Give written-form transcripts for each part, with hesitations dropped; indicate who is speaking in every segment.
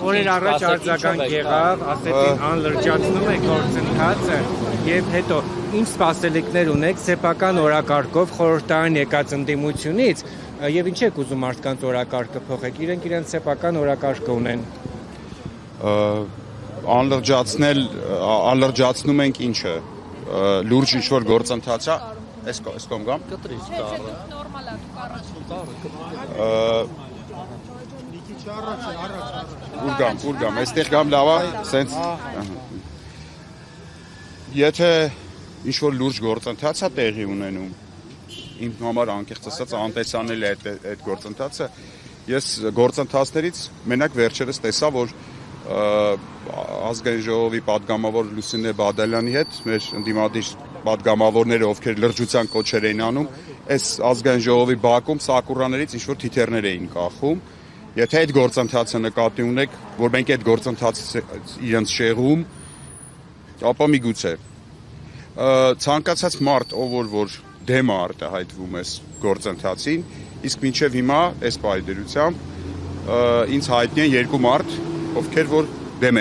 Speaker 1: օրեր առաջ արձագանք եղավ, ասեցին անլրջացնում է գործընթացը եւ հետո ինչ սպասելիքներ ունեք սեփական օրակարգով խորհրդարան եկած ընդդիմությունից եւ ինչ եք ուզում մարդկանց օրակարգը փոխեք, իրենք իրենց սեփական օրակարգը ունեն։
Speaker 2: Անլրջացնում ենք ինչը, լուրջ ինչ-որ գործընթաց է, այս կողմ գամ։ Ուր գամ, այստեղ գամ լավա, սենց։ Եթե ինչ-որ լուրջ գործընթաց է տեղի ունենում, իմ համար անկեղծ ասած անտեսանելի է այդ գործընթացը, ես գործընթացներից մենակ վերջերս տեսա, որ ազգային ժողովի պատգամավոր Լուսինե Բադալյանի հետ մեր ընդդիմադիր պատգամավորները, ովքեր լրջության կոչեր էին անում, այս ազգային ժողովի բակում սակուրաներից ինչ-որ թիթեռներ էին կախում։ Եթե այդ գործընթացը նկատի ունեք, որ մենք այդ գործընթացը իրենց շեղում, ապա միգուցե ցանկացած մարդ, ով որ դեմ է արտահայտվում այս գործընթացին, իսկ մինչև հիմա այս պայմանությամբ ինձ հայտնի են երկու մարդ, ովքեր որ դեմ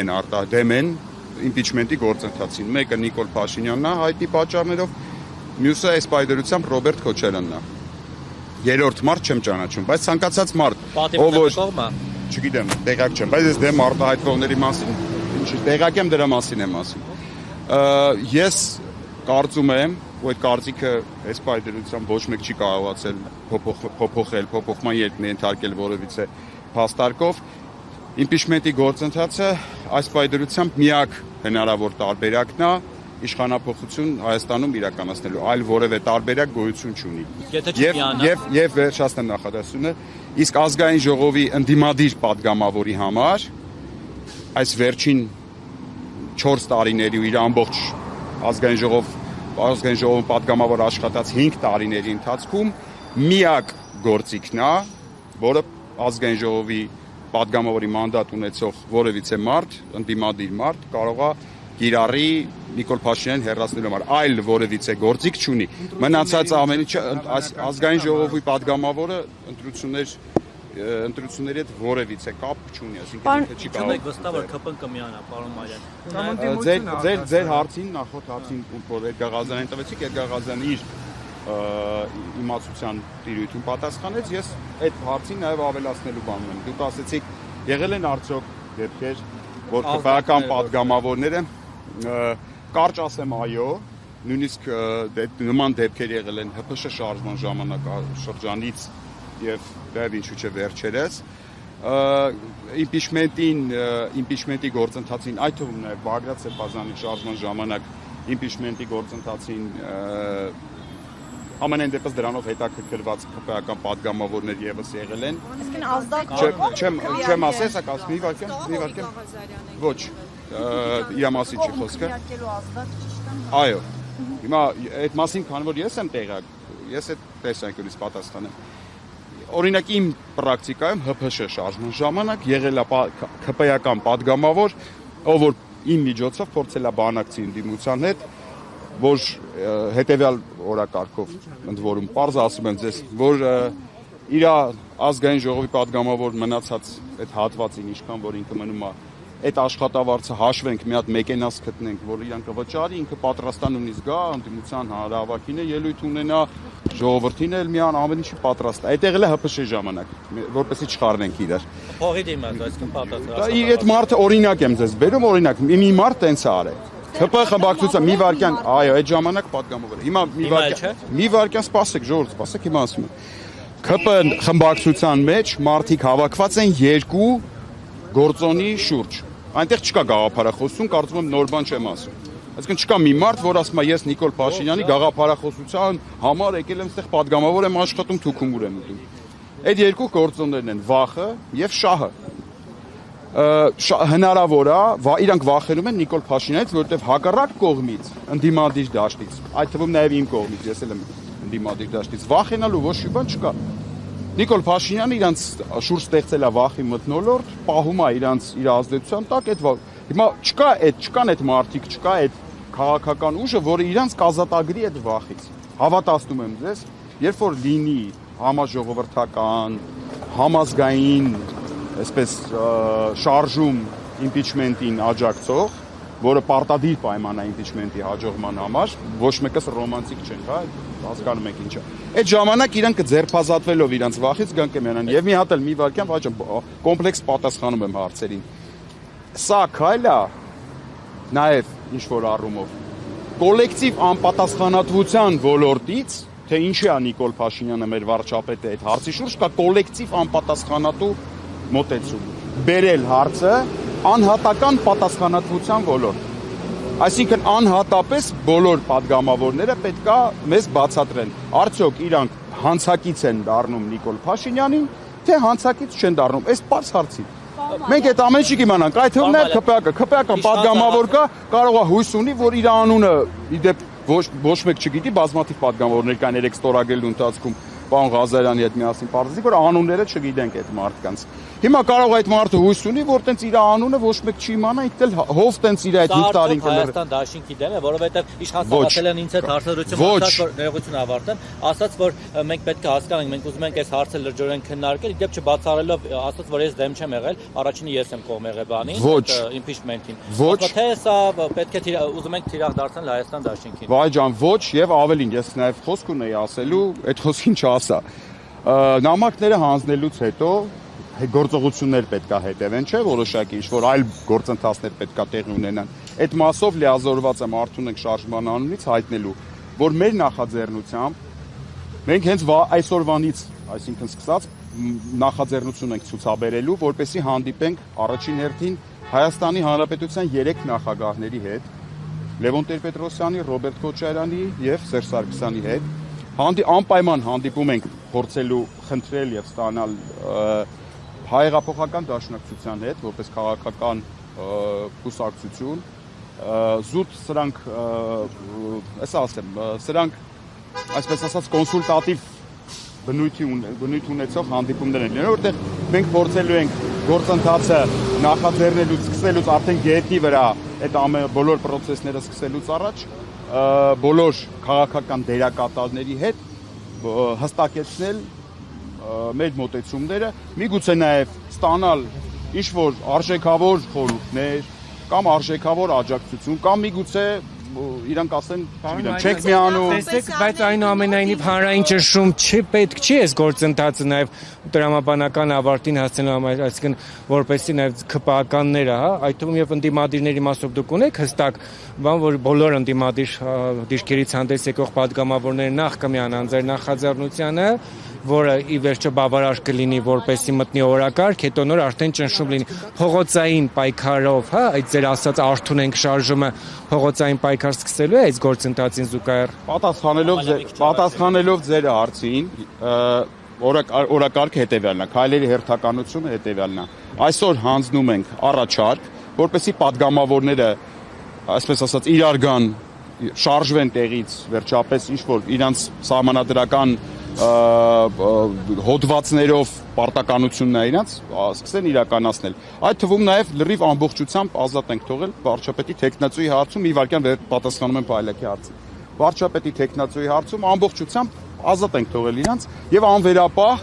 Speaker 2: են իմպիչմենտի գործընթացին։ Մեկը Նիկոլ Փաշինյանն է հայտնի պատճառներով, մյուսը այս պայմանությամբ Ռոբերտ Քոչարյանն է։ Երրորդ մարդ չեմ ճանաչում, բայց ցանկացած մարդ, ով որ չգիտեմ, տեղյակ չեմ, բայց ես դեմ արտահայտվողների մասին, տեղյակ եմ դրա մասին եմ ասում։ Ես կարծում եմ, որ այդ կարծիքը այս պայմանությամբ ոչ մեկ չի կարողացել փոփոխման ենթարկել որևիցե փաստարկով։ Իմպիչմենտի գործընթացը այս պայմանությամբ միակ հնարավոր տարբերակն է իշխանափոխություն Հայաստանում իրականացնելու, այլ որևէ տարբերակ գոյություն չունի։ Եվ վերջացնեմ նախադասությունը, իսկ ազգային ժողովի ընդդիմադիր պատգամավորի համար այս վերջին 4 տարիների ու իր ամբողջ ազգային ժողովում պատգամավոր աշխատած 5 տարիների ընթացքում միակ գործիքն է, որը ազգային ժողովի պատգամավորի մանդատ ունեցող որևիցե մարդ, ընդդիմադիր մարդ կարող է կիրառի Նիկոլ Փաշինյանին հեռացնելու համար, այլ որևիցե գործիք չունի։ Մնացած ամեն ինչը ազգային ժողովի պատգամավորը ընտրությունների հետ որևիցե կապ չունի, այսինքն ինքը չի կարող։
Speaker 3: Չունեք վստահ որ ԿՊ-ն կմիանա, պարոն Մարյան։
Speaker 2: Ձեր հարցին, նախորդ հարցին, որ Էդգար Ղազարյանին տվեցիք, Էդգար Ղազարյանը իր իմացության տիրույթում պատասխանեց, ես այդ հարցին նաև ավելացնելու բան ունեմ։ Դուք ասեցիք, եղել են արդյոք դեպքեր, որ ԿՊ-ական պատգամավորները կարճ ասեմ այո, նույնիսկ նման դեպքեր եղել են ՀՓՇ շարժման ժամանակաշրջանից եւ դեռ ինչու՞ չէ վերջերս իմպիչմենտի գործընթացին, այդ թվում նաեւ Բագրատ Սեփազյանի շարժման ժամանակ իմպիչմենտի գործընթացին ամենայն դեպս դրանով հետաքրքրված ԿՊ-ական պատգամավորներ եւս եղել են։
Speaker 4: Այսինքն ազդակ
Speaker 2: չեմ ասես, ակաս մի վարքեմ։ Ոչ, իրա մասի չի խոսքը։ Այո։ Հիմա այդ մասին, քանի որ ես եմ տեղյակ, ես այդ տեսանկյունից պատասխանեմ։ Օրինակ իմ պրակտիկայում ՀՓՇ շարժման ժամանակ եղել է ԿՊ-ական պատգամավոր, ով որ իմ միջոցով փորձել է բանակցի ընդդիմության հետ, որ հետևյալ օրակարգով ընդ որում պարզ ասում եմ ձեզ, որ իր ազգային ժողովի պատգամավոր մնացած այդ հատվածին ինչքան որ ինքը մնում է այդ աշխատավարձը հաշվենք, մի հատ մեկենաս գտնենք, որ իրան կվճարի, ինքը պատրաստան նույնիսկ գա ընդդիմության հանրահավաքին ելույթ ունենա, ժողովրդին էլ միան ամեն ինչի պատրաստ է։ Այդտեղ էլ է ՀՓՇ ժամանակ, որպեսզի չխառնենք իրար։
Speaker 3: Փողի դիմաց, այսինքն պատասխան։
Speaker 2: Այդ մարդը օրինակ եմ ձեզ բերում, օրինակ մի մարդ տենց է արել։ ՀՊ խմբակցության մի վարքյան, այո, այդ ժամանակ պատգամավոր է։ Հիմա մի վարքյան սպասեք, ժողովուրդ, սպասեք, հիմա ասում եմ։ ՀՊ խմբակցության մեջ մարդիկ հավաքված են երկու գործոնի շուրջ։ Այնտեղ չկա գաղափարախոսություն, կարծում եմ նոր բան չեմ ասում։ Այսինքն չկա մի մարդ, որ ասում է ես Նիկոլ Փաշինյանի գաղափարախոսության համար եկել եմ այդտեղ պատգամավոր եմ աշխատում, թուքումուր եմ ուտում։ Այդ երկու գործոններն են վախը եւ շահը։ Հնարավոր է, իրանք վախենում են Նիկոլ Փաշինյանից, որովհետեւ հակառակ կողմից, ընդդիմադիր դաշտից, այդ թվում նաեւ իմ կողմից, ես էլ եմ ընդդիմադիր դաշտից, վախենալու ոչ մի բան չկա։ Նիկոլ Փաշինյանը իրանց շուրջ ստեղծել է վախի մթնոլորտ, պահում է իր ազդեցության տակ, հիմա չկան այդ մարդիկ, չկա այդ քաղաքական ուժը, որը իրանց կազատագրի այդ վախից։ Հավատացնում եմ ձեզ, երբ որ լինի համաժողովրդական, համազգային այսպես շարժում impeachment-ին աջակցող, որը պարտադիր պայման է impeachment-ի հաջողման համար, ոչ մեկս ռոմանտիկ չեն, հա, հասկանում եք ինչա։ Այդ ժամանակ իրանք կձերբազատվելով իրանց վախից գան կմիանան եւ մի հատ էլ մի վարքյան վաճը կոմպլեքս պատասխանում եմ հարցերին։ Սա քայլ է նաեւ ինչ որ առումով կոլեկտիվ անպատասխանատվության ոլորտից, թե ինչի է Նիկոլ Փաշինյանը մեր վարչապետը այդ հարցի շուրջ կա կոլեկտիվ անպատասխանատու մոտեցում։ Բերել հարցը անհատական պատասխանատվության ոլորտ։ Այսինքն անհատապես բոլոր падգամավորները պետքա մեզ բացատրեն, արդյոք իրանք հանցակից են դառնում Նիկոլ Փաշինյանին, թե հանցակից չեն դառնում։ Այս բաց հարցի։ Մենք այդ ամեն ինչի կիմանանք, այդ թվում է ԿՊԱԿ-ն падգամավոր կա, կարող է հույս ունի, որ իր անունը իդեպ ոչ մեկ չգիտի, բազմաթիվ падգամավորներ կան երեք ստորագրելու ընթացքում պարոն Ղազարյանի հետ միասին պարզեցինք, որ անունները չգիտենք այդ մարդկանց։ Հիմա կարող այդ մարդը հույս ունի, որ տենց իր անունը ոչ մեկ չի իմանա, ինքն էլ հով տենց իր այդ 5 տարին կլր։
Speaker 3: Հայաստան դաշինքի դեմ է, որովհետև իշխան Սաղաթելյանն ինձ հետ հարցադրություն ասաց, որ ներողություն ավարտեմ, ասաց, որ մենք պետք է հասկանանք, մենք ուզում ենք այս հարցը լրջորեն քննարկել, իդեպ չբացառելով ասաց, որ ես դեմ չեմ եղել, առաջինը ես եմ կողմ եղել բանին, impeachment-ին։ Թե սա պետք է ուզում ենք թիրախ դարձնել Հայաստան դաշինքին։
Speaker 2: Վայ ջան, ոչ, եւ ավելին, ես նաեւ խոսք ունեի ասելու, այդ խոսքին չասա։ Նամակները հանձնելուց հետո գործողություններ պետք է հետևեն, չէ, որոշակի ինչ-որ այլ գործընթացներ պետք է տեղի ունենան։ Այդ մասով լիազորված եմ Արթուր շարժման անունից հայտնելու, որ մեր նախաձեռնությամբ մենք հենց այսօրվանից, այսինքն սկսած նախաձեռնություն ենք ցուցաբերելու, որպեսզի հանդիպենք առաջին հերթին Հայաստանի Հանրապետության 3 նախագահների հետ, Լևոն Տեր-Պետրոսյանի, Ռոբերտ Քոչարյանի եւ Սերժ Սարգսյանի հետ։ Անպայման հանդիպում ենք փորձելու խնդրել եւ ստանալ Հայեղափոխական դաշնակցության հետ, որպես քաղաքական կուսակցություն, զուտ սրանք, սրանք, այսպես ասած, կոնսուլտատիվ բնույթ ունեցող հանդիպումներ են լինելու, որտեղ մենք փորձելու ենք գործընթացը նախաձեռնելուց, սկսելուց արդեն գետնի վրա այդ բոլոր պրոցեսները սկսելուց առաջ, բոլոր քաղաքական դերակատարների հետ հստակեցնել մեր մոտեցումները, միգուցե նաև ստանալ ինչ-որ արժեքավոր խորհուրդներ կամ արժեքավոր աջակցություն կամ միգուցե իրանք ասեն, չգիտեմ, չեք միանում։
Speaker 1: Տեսեք, բայց այնուամենայնիվ հանրային ճնշում պետք չի այս գործընթացը նաև տրամաբանական ավարտին հասնելու համար, այսինքն որպեսզի նաև ԿՊԱԿ-ները, հա, այդ թվում եւ ընդդիմադիրների մասով դուք ունեք հստակ բան, որ բոլոր ընդդիմադիր դիրքերից հանդես եկող падգամավորները նախ կմիանան ձեր նախաձեռնությանը, որը ի վերջո բավարար կլինի, որպեսզի մտնի օրակարգ, հետո նոր արդեն ճնշում լինի փողոցային պայքարով, հա, այդ ձեր ասած Արթուն ենք շարժումը փողոցային պայքար սկսելու է այս գործընթացին զուգահեռ։
Speaker 2: Պատասխանելով ձեր հարցին, օրակարգը հետևյալն է, քայլերի հերթականությունը հետևյալն է։ Այսօր հանձնում ենք առաջարկ, որպեսզի падգամավորները, այսպես ասած, իրար գան, շարժվեն տեղից, վերջապես ինչ-որ իրանց սահմանադրական հոդվածներով պարտականությունն է իրենց սկսեն իրականացնել։ Այդ թվում նաև լրիվ ամբողջությամբ ազատ ենք թողել վարչապետի տեխնացուի հարցում, մի վարքյան պատասխանում եմ Փայլակի հարցին։ Վարչապետի տեխնացուի հարցում ամբողջությամբ ազատ ենք թողել իրենց եւ անվերապահ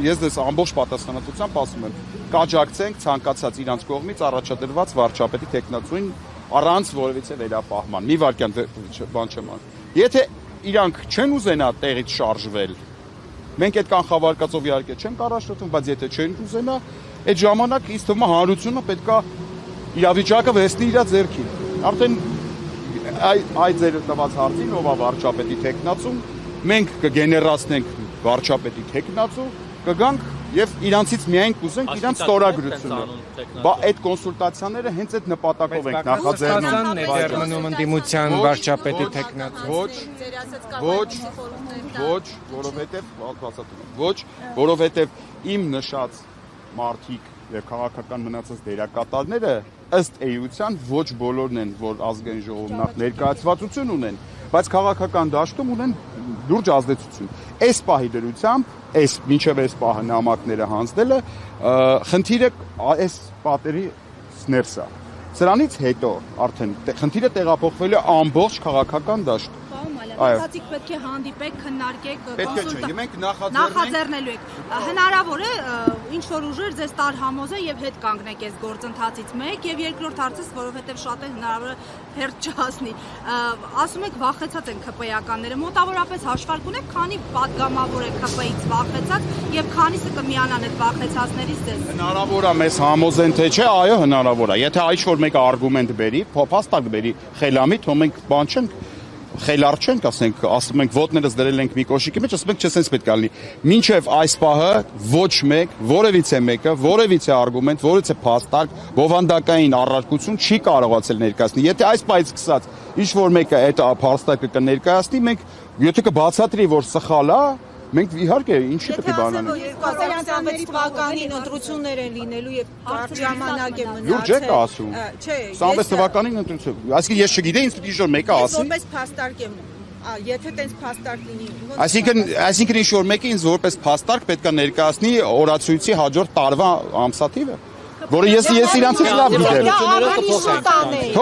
Speaker 2: ես դες ամբողջ պատասխանատվությամբ ասում եմ կաջակցենք ցանկացած իրենց կողմից առաջադրված վարչապետի տեխնացուին առանց որևիցե վերապահման։ Մի վարքյան բան չեմ անում։ Եթե իրանք չեն ուզենա տեղից շարժվել, մենք այդ կանխավարկածով իհարկե չենք առաջնորդում, բայց եթե չեն ուզենա, այդ ժամանակ ինձ թվում է հանրությունը պետքա իրավիճակը վերցնի իր ձեռքին։ Արդեն այդ ձեր տված հարցին ով է վարչապետի տեխնացուն, մենք կգեներացնենք վարչապետի տեխնացու, կգանք եւ իրանցից միայն կուզենք իրանց ստորագրությունը։ Բա այդ կոնսուլտացիաները հենց այդ նպատակով ենք նախաձեռնում
Speaker 1: ընդդիմության վարչապետի տեխնացու։
Speaker 2: Որովհետև իմ նշած մարդիկ եւ քաղաքական մնացած դերակատարները ըստ էության ոչ բոլորն են, որ ազգային ժողովում ներկայացվածություն ունեն, բայց քաղաքական դաշտում ունեն լուրջ ազդեցություն։ Այս պահի դրությամբ, մինչև այս պահը նամակները հանձնելը, խնդիրը այս պատերի ներս է։ Սրանից հետո արդեն խնդիրը տեղափոխվել է ամբողջ քաղաքական դաշտ։
Speaker 4: գործընթացիկ պետք է հանդիպեք, քննարկեք,
Speaker 2: մենք
Speaker 4: նախաձեռնելու եք։ Հնարավոր է ինչ որ ուժեր ձեզ տարհամոզեն եւ հետ կանգնեք այս գործընթացից մեկ եւ երկրորդ հարցս, որովհետեւ շատ է հնարավոր է հերթ չհասնի։ Ասում եք վախեցած են ԿՊ-ականները, մոտավորապես հաշվարկ ունեք, քանի պատգամավոր է ԿՊ-ից վախեցած եւ քանիսը կմիանան այդ վախեցածներից ձեզ։
Speaker 2: Հնարավոր է մեզ համոզեն թե չէ, այո, հնարավոր է։ Եթե այս որ մեկը արգումենտ բերի, փաստակ բերի, խելամի, թող մենք բան չենք, խելար չենք, ասում ենք ոտներս դրել ենք մի կոշիկի մեջ, ասում ենք չէ, սենց պետք է լինի։ Մինչև այս պահը ոչ մեկ, որևիցե մեկը, որևիցե արգումենտ, որևիցե փաստակ, բովանդակային առարկություն չի կարողացել ներկայացնել։ Եթե այս պահից սկսած ինչ որ մեկը այդ փաստակը կներկայացնի, մենք եթե կբացատրի, որ սխալ է, մենք իհարկե ինչի պետք է բանանենք։
Speaker 4: 2026 թվականին ընտրություններ են լինելու եւ կարճ ժամանակ է մնացել։
Speaker 2: Լուրջ եք ասում։
Speaker 4: Չէ,
Speaker 2: 26 թվականին ընտրություն։ Այսինքն ես չգիտեի, ինձ պետք է որ մեկը ասի։
Speaker 4: Որպես փաստարկ եմ, եթե տենց փաստարկ լինի։
Speaker 2: Այսինքն ինչ որ մեկը ինձ որպես փաստարկ պետք է ներկայացնի օրացույցի հաջորդ տարվա ամսաթիվը, որը ես իրանցից լավ գիտեմ։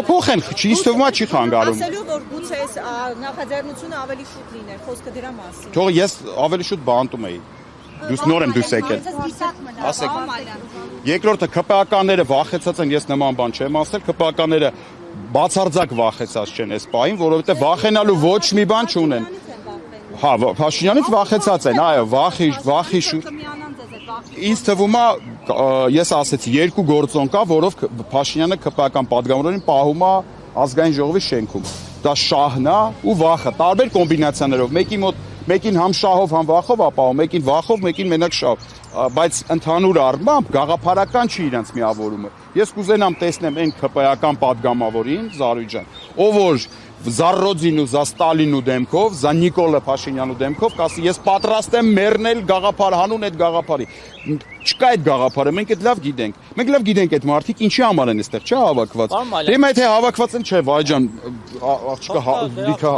Speaker 2: Փոխեն, ինձ թվում է չի խանգարում։
Speaker 4: Ասելու որ գուցե այս նախաձեռնությունը ավելի շուտ լիներ, խոսքը դրա մասին։
Speaker 2: Թող ես ավելի շուտ բանտում էի։ Դուս նոր եմ դուս եկել։ Ասեք։ Երկրորդը ԿՊ-ականները վախեցած են, ես նման բան չեմ ասել, ԿՊ-ականները բացարձակ վախեցած չեն այս պահին, որովհետև վախենալու ոչ մի բան չունեն։ Հա, Փաշինյանից վախեցած են, այո, վախի շուտ։ Ինձ թվում է, ես ասեցի, երկու գործոն կա, որով Փաշինյանը ԿՊ-ական պատգամավորին պահում է ազգային ժողովի շենքում։ Դա շահն է ու վախը, տարբեր կոմբինացիաներով, մեկին համ շահով, համ վախով ապահով, մեկին վախով, մեկին մենակ շահով, բայց ընդհանուր առմամբ գաղափարական չի իրենց միավորումը։ Ես կուզենամ տեսնեմ այն ԿՊ-ական պատգամավորին, Զարուհի ջան, ով որ Զարրոձին ու զա Ստալինու դեմքով, զա Նիկոլա Փաշինյանու դեմքով, կասի ես պատրաստ եմ մեռնել գաղափար հանուն այդ գաղափարի։ Չկա այդ գաղափարը, մենք այդ լավ գիտենք։ Մենք լավ գիտենք այդ մարդիկ ինչի համար են այստեղ, չէ՞ հավաքված։ Հիմա եթե հավաքված են, չէ, վայ ջան, աղջիկը լիքը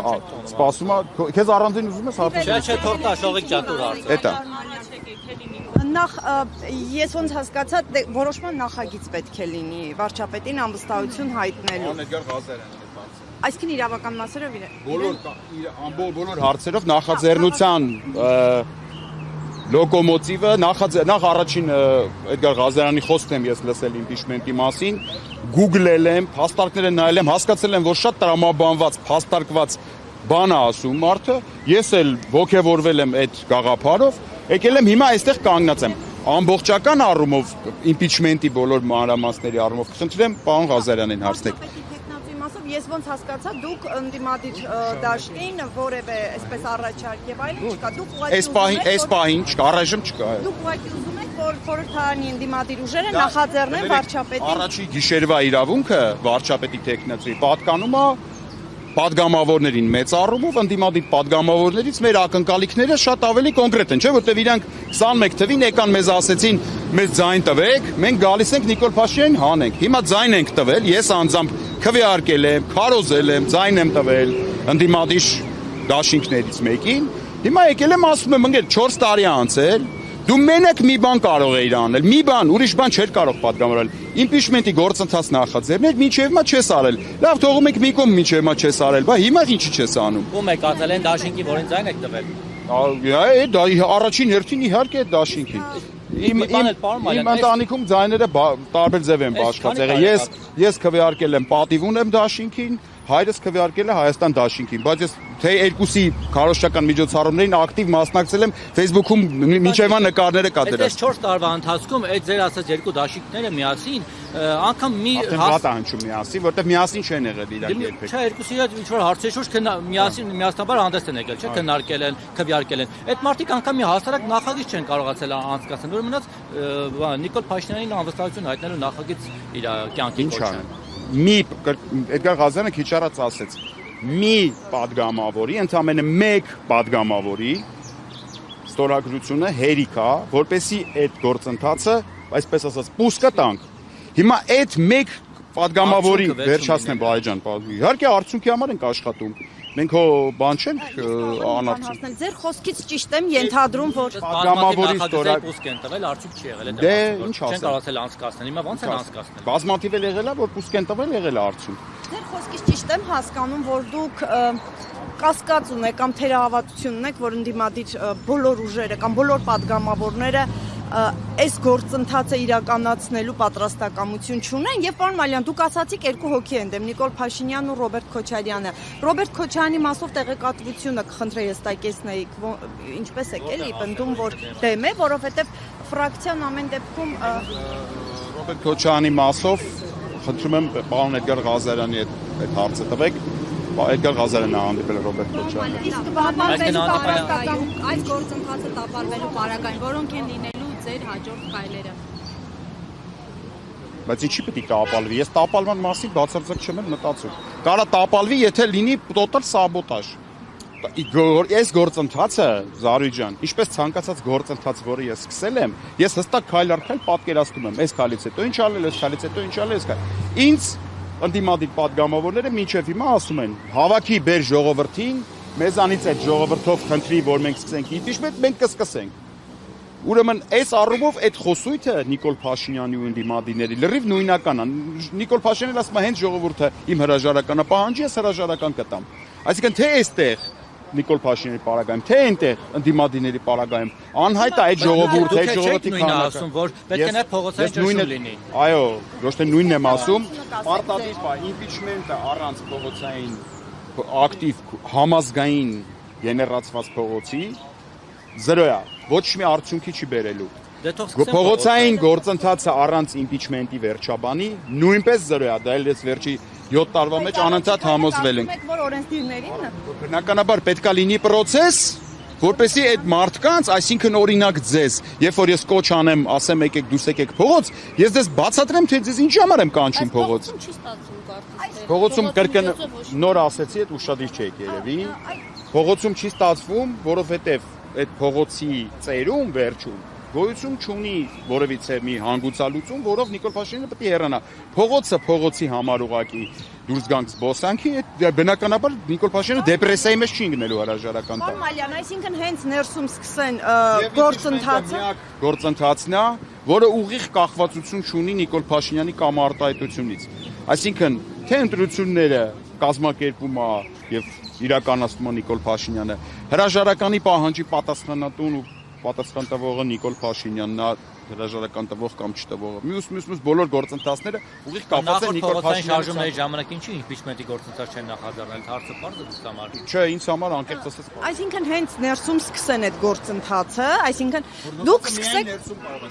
Speaker 2: սպասում է, քեզ առանձին ուզում ես հարցը։
Speaker 3: Չէ, թող տա, Շողիկ ջան, դու հարցը։
Speaker 2: Էտա։
Speaker 4: Նախ ես ոնց հասկացա, որոշման նախագիծ պետք է լինի վարչապետին անվստահություն հայտնելու։
Speaker 2: Էդգար Ղազարյանը։
Speaker 4: Այսինքն իրավական մասերով
Speaker 2: բոլոր հարցերով նախաձեռնության լոկոմոտիվը նախ առաջին Էդգար Ղազարյանի խոսքն եմ ես լսել իմպիչմենտի մասին, գուգլել եմ, փաստարկները նայել եմ, հասկացել եմ, որ շատ տրամաբանված, փաստարկված բան է ասում մարդը, ես էլ ոգևորվել եմ այդ գաղափարով, եկել եմ հիմա այստեղ կանգնած եմ։ Ամբողջական առումով իմպիչմենտի բոլոր մանրամասների առումով խնդրեմ պարոն Ղազարյանին հարցնեք։
Speaker 4: Ես ոնց հասկացա, դուք ընդդիմադիր դաշտին որևէ այսպես առաջարկ եւ այլն չկա, դուք ուղղակի
Speaker 2: այս պահին չկա, առայժմ չկա։
Speaker 4: Դուք ուղղակի ուզում եք, որ խորհրդարանի ընդդիմադիր ուժերը նախաձեռնեն վարչապետին։
Speaker 2: Առաջի գիշերվա իրավունքը վարչապետի տեխնացուի պատկանում է պատգամավորներին մեծ առումով, ընդդիմադիր պատգամավորներից մեր ակնկալիքները շատ ավելի կոնկրետ են, չէ՞, որտեղ իրանք 21 թվին եկան մեզ ասեցին, մեզ ձայն տվեք, մենք գալիս ենք Նիկոլ Փաշինյանին հանենք։ Հիմա ձայն ենք տվել, ես անձամբ քվեարկել եմ, քարոզել եմ, ձայն եմ տվել ընդդիմադիր դաշինքներից մեկին։ Հիմա եկել եմ ասում եմ, ընկեր 4 տարի անցել, դու մենակ մի բան կարող էիր անել, մի բան, ուրիշ բան չէր կարող պատգամավորել։ Իմպիչմենտի գործընթաց նախաձեռնել, մինչև հիմա չես արել։ Լավ, թողում եք մի կողմ մինչև հիմա չես արել, բա հիմա ինչի չես անում։
Speaker 3: Ում եք ասել են դաշինքի, որին ձայն եք տվել։
Speaker 2: Դա առաջին հերթին իհարկե այդ դաշինքին։ Իմ ընտանիքում ձայները տարբեր ձև են բաշխած եղել։ Ես քվեարկել եմ պատիվ ունեմ դաշինքին, հայրս քվեարկել է Հայաստան դաշինքին, բայց ես թե երկուսի քարոզչական միջոցառումներին ակտիվ մասնակցել եմ, Facebook-ում մինչև նկարները կա դրած։
Speaker 3: Այս 4 տարվա ընթացքում այդ ձեր ասած երկու դաշինքները միասին անգամ մի
Speaker 2: հատ հնչում միասին, որտեղ միասին չեն եղել իրանք երբեք։
Speaker 3: Չէ, երկուսի հետ ինչ որ հարցեր շուրջ միասնաբար հանդես են եկել, չէ, քննարկել են, քվեարկել են։ Այդ մարդիկ անգամ մի հասարակ նախագիծ չեն կարողացել անցկացնել, որ մնաց Նիկոլ Փաշինյանին անվստահություն հայտնելու նախագիծ իր կյանքի կոչեն։
Speaker 2: Էդգար Ղազարյանը քիչ առաջ ասեց, մի պատգամավորի, ընդամենը մեկ պատգամավորի ստորագրությունը հերիք է, որպեսզի այդ գործընթացը, այսպես ասած, պուսկը տանք։ Հիմա այդ մեկ պատգամավորի վերջացնեմ, բայ ջան, իհարկե արդյունքի համար ենք աշխատում։ Մենք հո բան չենք անարդյուն։
Speaker 4: Ձեր խոսքից ճիշտ եմ ենթադրում, որ
Speaker 3: պատգամավորի ստորագրություն են տվել, արդյունք չի եղել այդ։
Speaker 2: Դե ինչ ասեմ։
Speaker 3: Չեն կարողացել անցկացնել, հիմա ո՞նց են անցկացնել։
Speaker 2: Բազմաթիվ էլ եղել է, որ պուսկ են տվել, եղել է արդյունք։
Speaker 4: Ձեր խոսքից ճիշտ եմ հասկանում, որ դուք
Speaker 5: կասկած ունեք կամ թերահավատություն ունեք, որ ընդդիմադիր բոլոր ուժերը կամ բոլոր падգամավորները այս գործընթացը իրականացնելու պատրաստակամություն չունեն եւ պարոն Մալյան դուք ասացիք երկու հոգի են դեմ Նիկոլ Փաշինյանն ու Ռոբերտ Քոչարյանը Ռոբերտ Քոչարյանի մասով տեղեկատվությունը կխնդրեի հստակեցնեիք ինչպես եք էլի պնդում որ դեմ է որովհետեւ ֆրակցիան ամեն դեպքում
Speaker 2: Ռոբերտ Քոչարյանի մասով խնդրում եմ պարոն Էդգար Ղազարյանի այդ հարցը տվեք Էդգար Ղազարյանն է հանդիպել Ռոբերտ Քոչարյանին
Speaker 4: այս գործընթացը տապալվելու պարագային որոնք են լինելու ձեր հաջորդ քայլերը
Speaker 2: Բայց ինչի պետք է տապալվի ես տապալման մասին բացարձակ չեմ մտածում Կարա տապալվի եթե լինի տոտալ սաբոտաժ Այս գործընթացը Զարուհի ջան ինչպես ցանկացած գործընթաց որը ես սկսել եմ ես հստակ քայլ առ քայլ պատկերացնում եմ այս քայլից հետո ինչ արել ես քայլից հետո ինչ արել ես ինձ ընդդիմադիր падգամավորները մինչև հիմա ասում են հավաքի բեր ժողովրդին մեզանից այդ ժողովրդով խնդրի որ մենք սկսենք impeachment մենք կսկսենք Ուրեմն այս առումով այդ խոսույթը Նիկոլ Փաշինյանի ու ընդդիմադիրների լրիվ նույնական է Նիկոլ Փաշինյանն ասում է հենց ժողովուրդը իմ հրաժարականը պահանջի ես հրաժարական կտամ այսինքն թե այստեղ Նիկոլ Փաշինյանի պարագայում թե այնտեղ ընդդիմադիրների պարագայում անհայտ է այդ ժողովուրդը այդ ժողովրդի
Speaker 3: քանակը ասում որ պետք է նա փողոցային ճնշում լինի
Speaker 2: այո ոչ թե նույնն եմ ասում պարտադիր է impeachment-ը առանց փողոցային ակտիվ համազգային գեներացված փողոցի զրո է ոչ մի արդյունքի չի բերելու փողոցային գործընթացը առանց impeachment-ի վերջաբանի նույնպես զրո է դա էլ ես վերջի 7 տարվա մեջ անընդհատ համոզվել ենք
Speaker 5: որ օրենսդիրներին
Speaker 2: բնականաբար պետքա լինի process որպեսզի այդ մարդկանց այսինքն օրինակ ձեզ երբ որ ես կոչ անեմ ասեմ եկեք դուս եկեք փողոց ես դες բացատրեմ թե ձեզ ինչի համար եմ կանչում փողոց փողոցում կրկն նոր ասեցի այդ ուշադիր չեք երևի փողոցում չի ստացվում որովհետև այդ փողոցի ծերում վերջում գոյություն չունի որևիցե մի հանգուցալուծում, որով Նիկոլ Փաշինյանը պետք է հեռանա։ Փողոցը փողոցի համար ուղակի դուրս գանք զբոսանքի, բնականաբար Նիկոլ Փաշինյանը դեպրեսիայի մեջ չի ընկնելու հրաժարական տակ։
Speaker 5: Պարոն Մալյան, այսինքն հենց ներսում սկսեն
Speaker 2: գործընթացն է, որը ուղիղ կախվածություն չունի Նիկոլ Փաշինյանի կամ արտահայտությունից։ Այսինքն, թե ընտրությունները կազմակերպում է եւ իրականացնում է Նիկոլ Փաշինյանը, հրաժարականի պահանջի պատասխանատուն ու պատասխան տվողը Նիկոլ Փաշինյանն է հրաժարական տվող կամ չտվողը։ Մյուս բոլոր գործընթացները ուղիղ կապված են Նիկոլ Փաշինյանի
Speaker 3: շարժումների ժամանակ ինչի impeachment-ի գործընթաց չեն նախաձեռնել, հարցը բարձր դուք համար։
Speaker 2: Չէ, ինձ համար անկեղծ ասած։
Speaker 5: Այսինքն հենց ներսում սկսեն այդ գործընթացը, այսինքն դուք սկսեք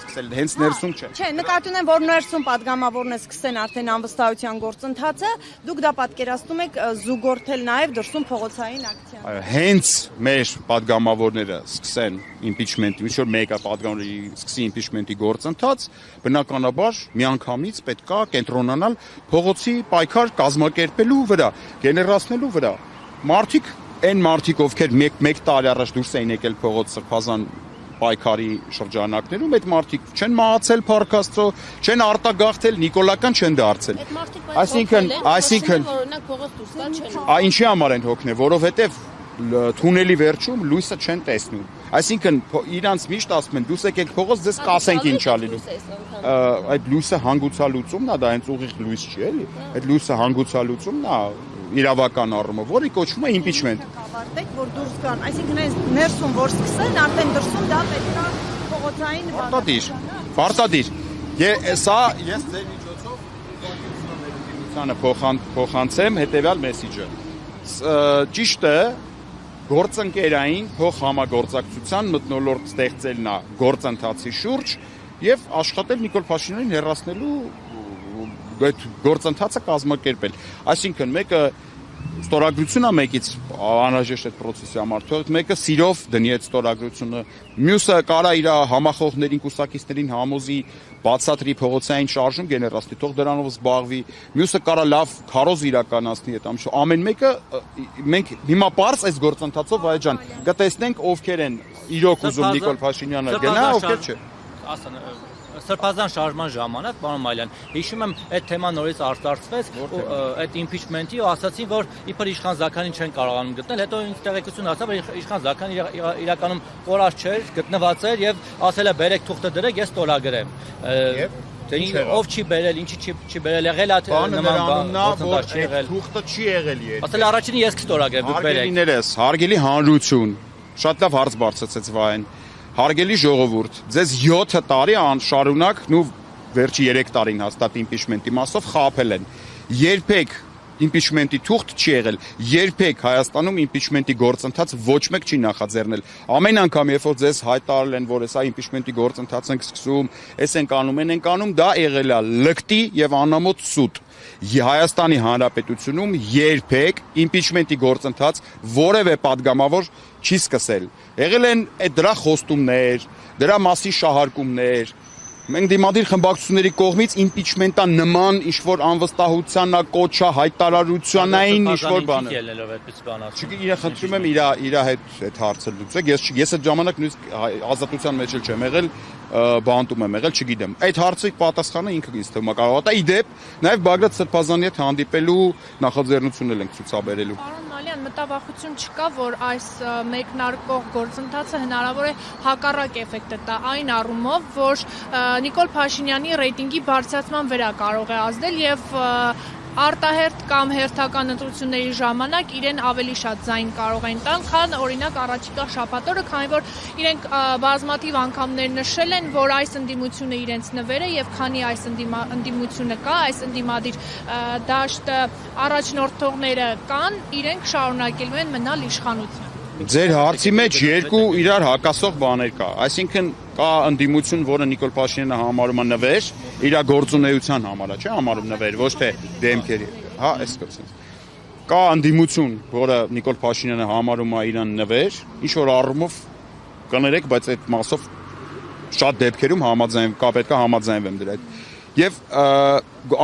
Speaker 2: սկսել, հենց ներսում չէ։
Speaker 5: Չէ, նկատի ունեմ, որ ներսում падգամավորն է սկսեն արդեն անվստահության գործընթացը, դուք դա պատկերացնում եք զուգորդել նաև դրսում փողոցային ակցիան։
Speaker 2: Այո, հենց մեր падգամավորները սկսեն impeachment-ի, ինչ որ մեկը падգամավորի սկսի impeachment-ի գործընթաց, բնականաբար միանգամից պետքա կենտրոնանալ փողոցի պայքար կազմակերպելու վրա, գեներացնելու վրա։ Մարդիկ, ովքեր մեկ տարի առաջ դուրս էին եկել փողոց Սրբազան պայքարի շրջանակներում, այդ մարդիկ չեն մահացել Փառք Աստծո, չեն արտագաղթել, նիկոլական չեն դարձել։ Այսինքն,
Speaker 6: օրինակ փողոց դուրս գալ չեն։
Speaker 2: Ինչի համար են հոգնել, որովհետև թունելի վերջում լույսը չեն տեսնում։ Այսինքն իրանց միշտ ասում են դուս եկեք փողոց ձեզ կասենք ինչ ա լինում։ Այդ լույսը հանգուցալուծումն է, դա հենց ուղիղ լույս չի էլի։ Այդ լույսը հանգուցալուծումն է իրավական առումով, որը կոչվում է impeachment։
Speaker 5: Ավարտեք, որ դուրս գան, այսինքն այս ներսում որ սկսեն, արդեն դրսում դա պետք է փողոցային
Speaker 2: Պարտադիր։ Սա ես ձեր միջոցով փոխանցեմ հետեւյալ մեսիջը։ Ճիշտ է գործընկերային փոխհամագործակցության մթնոլորտ ստեղծելն է գործընթացի շուրջ եւ աշխատել Նիկոլ Փաշինյանին հեռացնելու այդ գործընթացը կազմակերպել։ Այսինքն մեկը ստորագրությունն է մեկից անհրաժեշտ այդ process-ի համար, թող մեկը սիրով դնի այդ ստորագրությունը, մյուսը կարա իր համախոհներին, կուսակիցներին համոզի բացատրի փողոցային շարժում գեներացնի, թող դրանով զբաղվի, մյուսը կարա լավ քարոզ իրականացնի այդ ամենը։ Ամեն մեկը մենք հիմա բարձ այս գործընթացով այ ջան կտեսնենք ովքեր են իրոք ուզում Նիկոլ Փաշինյանը գնա, ովքեր չէ։
Speaker 3: Ասան Սրբազան շարժման ժամանակ, պարոն Մալյան, հիշում եմ այդ թեման նորից արտարծվեց, այդ impeachment-ի ու ասացին, որ իբր Իշխան Զաքարին չեն կարողանում գտնել, հետո ինձ տեղեկություն ասա, որ Իշխան Զաքարին իրականում կորած չէր, գտնված էր եւ ասել է բերեք թուղթը դրեք, ես ստորագրեմ։ Ով չի բերել, ինչի չի բերել, եղել է նման գործընթաց չի եղել։
Speaker 2: Թուղթը չի եղել երբ։
Speaker 3: Ասել առաջինը ես կստորագրեմ, դուք բերեք։
Speaker 2: Հարգելիներս, հարգելի հանրություն, շատ լավ հարց բարձրացեց Վահեն։ Հարգելի ժողովուրդ, ձեզ 7 տարի շարունակ ու վերջի 3 տարին հաստատ իմպիչմենտի մասով խաբել են։ Երբեք իմպիչմենտի թուղթ չի եղել, երբեք Հայաստանում իմպիչմենտի գործընթաց ոչ մեկ չի նախաձեռնել։ Ամեն անգամ, երբ որ ձեզ հայտարարել են, որ սա իմպիչմենտի գործընթաց ենք սկսում, այս ենք անում, դա եղել է լկտի եւ անամոթ սուտ։ Հայաստանի Հանրապետությունում երբեք իմպիչմենտի գործընթաց որևէ падգամավոր չի սկսել։ Եղել են այդ դրա խոստումներ, դրա մասի շահարկումներ։ Մենք դիմադիր խմբակցությունների կողմից իմպիչմենտա նման ինչ-որ անվստահության կոչա հայտարարությանային ինչ-որ բան։ Չգիտեմ, խնդրում եմ իր հետ այդ հարցը լուծեք։ Ես այդ ժամանակ նույնիսկ ազատության մեջ չեմ եղել, բանտում եմ եղել, չգիտեմ։ Այդ հարցի պատասխանը ինքը ինձ թվում է կարող է տա։ Իդեպ նաև Բագրատ Սրբազանի հետ հանդիպելու նախաձեռնություններ ենք ցուցաբերելու։
Speaker 7: Պարոն մտավախություն չկա, որ այս մեկնարկող գործընթացը հնարավոր է հակառակ էֆեկտը տա այն առումով, որ Նիկոլ Փաշինյանի ռեյտինգի բարձրացման վրա կարող է ազդել եւ արտահերթ կամ հերթական ընտրությունների ժամանակ իրեն ավելի շատ ձայն կարող են տալ, քան օրինակ առաջիկա շաբաթօրը, քանի որ իրենք բազմաթիվ անգամներ նշել են, որ այս ընդդիմությունը իրենց նվեր է եւ քանի այս ընդդիմությունը կա, այս ընդդիմադիր դաշտը առաջնորդողները կան, իրենք շարունակելու են մնալ իշխանություն։
Speaker 2: Ձեր հարցի մեջ երկու իրար հակասող բաներ կա, այսինքն կա ընդդիմություն, որը Նիկոլ Փաշինյանը համարում է նվեր, իր գործունեության համար է, չէ՞, համարում նվեր, ոչ թե դեմքերի, հա, այս կողմից։ Կա ընդդիմություն, որը Նիկոլ Փաշինյանը համարում է իրան նվեր, ինչ որ առումով կներեք, բայց այդ մասով շատ դեպքերում պետք է համաձայնվեմ դրա հետ։ Եվ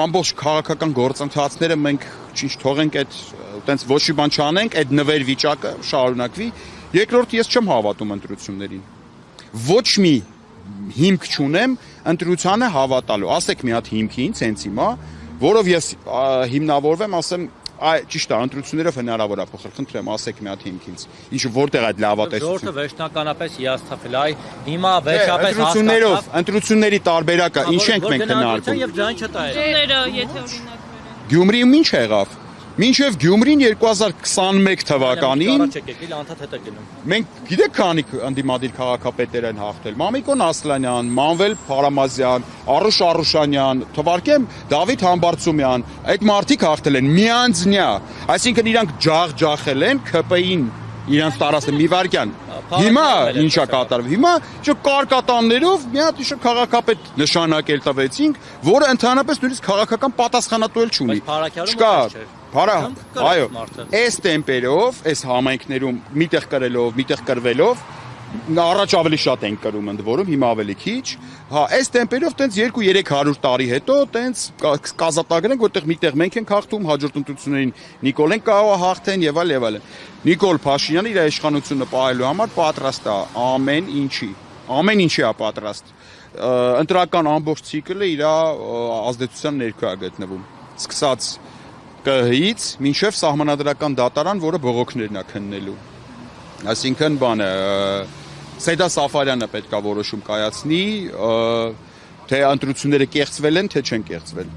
Speaker 2: ամբողջ քաղաքական գործընթացները մենք թողենք այդ տենց ոչ մի բան չանենք, այդ նվեր վիճակը շարունակվի։ Երկրորդ, ես չեմ հավատում ընտրություններին։ Ոչ մի հիմք չունեմ ընտրությանը հավատալու։ Ասեք մի հատ հիմքի ինձ հենց հիմա, որով ես հիմնավորվեմ, ասեմ, ճիշտ է, ընտրություններով հնարավոր է փոխել, խնդրեմ, ասեք մի հատ հիմք ինձ։ Ինչը որտեղ այդ լավատեսությունը։
Speaker 3: Ժողովուրդը վերջնականապես հիասթափել, հիմա վերջապես
Speaker 2: հասկացավ։ Ընտրությունների տարբերակը ինչ ենք մենք քննարկում։
Speaker 3: Եվ ձայն չտայել։
Speaker 7: Եթե օրինակ
Speaker 2: Գյումրիում ինչ եղավ։ Մինչև Գյումրին 2021 թվականին մենք գիտեք քանի ընդդիմադիր քաղաքապետեր են հաղթել։ Մամիկոն Ասլանյան, Մանվել Փարամազյան, Արուշ Արուշանյան, թվարկեմ Դավիթ Համբարձումյան, այդ մարդիկ հաղթել են միանձնյա, այսինքն իրանք ջախել են ԿՊ-ին իրանց տարածը մի վարքյան։ Հիմա ինչա կատարվում։ Հիմա կարկատաններով մի հատ իշը քաղաքապետ նշանակել տվեցինք, որը ընդհանրապես նույնիսկ քաղաքական պատասխանատու չունի։ Չկա, այո, այս տեմպերով, այս համայնքներում միտեղ կրելով, միտեղ կրվելով առաջ ավելի շատ են կրում ընդ որում, հիմա ավելի քիչ։ Հա, այս տեմպերով տենց 200-300 տարի հետո տենց կազատագրենք, որտեղ միտեղ մենք ենք հաղթում, հաջորդ ընտրություններին Նիկոլեն կարող է հաղթեն եւ այլ։ Նիկոլ Փաշինյանը իր իշխանությունը պահելու համար պատրաստ է ամեն ինչի է պատրաստ։ Ընտրական ամբողջ ցիկլը իր ազդեցության ներքո է գտնվում։ Սկսած ԿՀ-ից մինչև սահմանադրական դատարան, որը բողոքներն է քննելու։ Այսինքն բանը Սեյդա Սաֆարյանը պետք է որոշում կայացնի, թե ընտրությունները կեղծվել են, թե չեն կեղծվել։